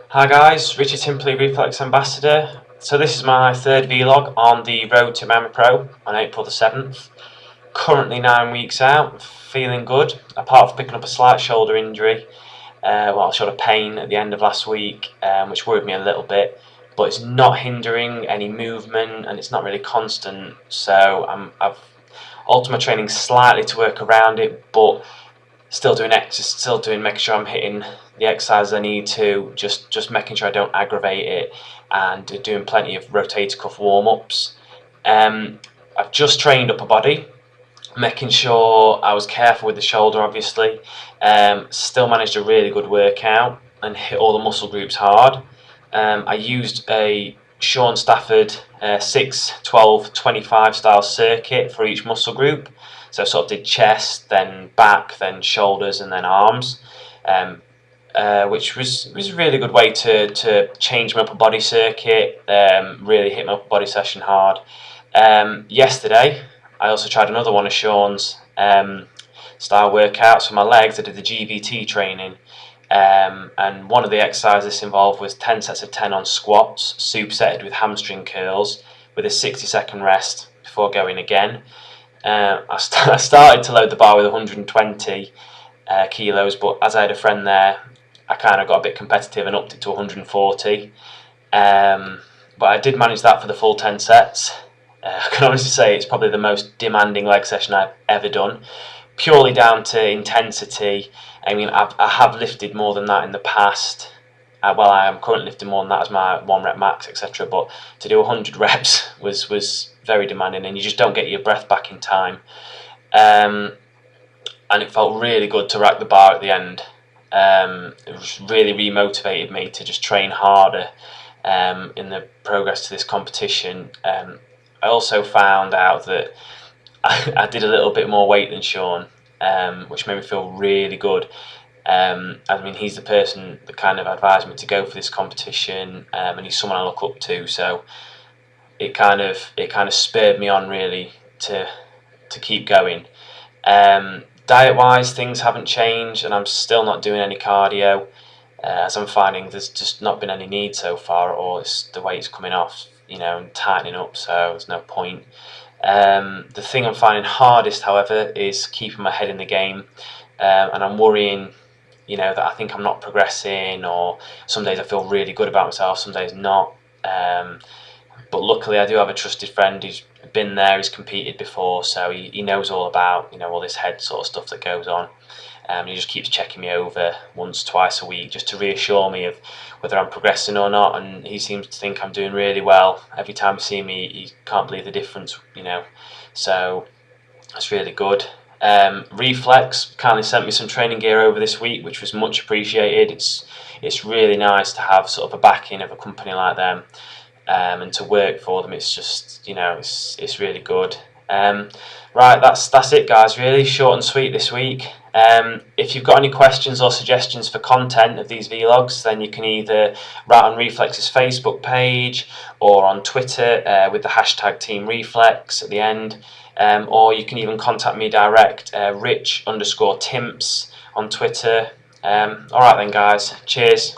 Hi guys, Richard Timperley, Reflex Ambassador. So this is my third vlog on the road to Miami Pro on April the 7th. Currently 9 weeks out, feeling good, apart from picking up a slight shoulder injury, shoulder pain at the end of last week, which worried me a little bit, but it's not hindering any movement and it's not really constant, so I've altered my training slightly to work around it, but still making sure I'm hitting the exercises I need to, just making sure I don't aggravate it, and doing plenty of rotator cuff warm-ups. I've just trained upper body, making sure I was careful with the shoulder obviously. Still managed a really good workout and hit all the muscle groups hard. I used a Sean Stafford 6, 12, 25 style circuit for each muscle group. So I sort of did chest, then back, then shoulders, and then arms, which was a really good way to change my upper body circuit, really hit my upper body session hard. Yesterday, I also tried another one of Sean's style workouts for my legs. I did the GVT training, and one of the exercises involved was 10 sets of 10 on squats, supersetted with hamstring curls, with a 60-second rest before going again. I started to load the bar with 120 kilos, but as I had a friend there, I kind of got a bit competitive and upped it to 140. But I did manage that for the full 10 sets. I can honestly say it's probably the most demanding leg session I've ever done, purely down to intensity. I mean, I have lifted more than that in the past. I am currently lifting more than that as my 1 rep max, etc. But to do 100 reps was very demanding, and you just don't get your breath back in time. And it felt really good to rack the bar at the end. It was really remotivated me to just train harder in the progress to this competition. I also found out that I did a little bit more weight than Sean, which made me feel really good. I mean, he's the person that kind of advised me to go for this competition, and he's someone I look up to. So it kind of spurred me on really to keep going. Diet-wise, things haven't changed, and I'm still not doing any cardio, as I'm finding there's just not been any need so far, or the weight's coming off, and tightening up, so there's no point. The thing I'm finding hardest, however, is keeping my head in the game, and I'm worrying, that I think I'm not progressing, or some days I feel really good about myself, some days not. But luckily I do have a trusted friend who's been there, he's competed before, so he knows all about all this head sort of stuff that goes on. He just keeps checking me over once, twice a week, just to reassure me of whether I'm progressing or not, and he seems to think I'm doing really well. Every time he sees me, he can't believe the difference, so that's really good. Reflex kindly sent me some training gear over this week, which was much appreciated. It's really nice to have sort of a backing of a company like them, and to work for them. It's just it's really good. Right, that's it guys, really short and sweet this week. If you've got any questions or suggestions for content of these vlogs, then you can either write on Reflex's Facebook page or on Twitter with the hashtag Team Reflex at the end, or you can even contact me direct, Rich_Timps on Twitter. Alright then guys, cheers.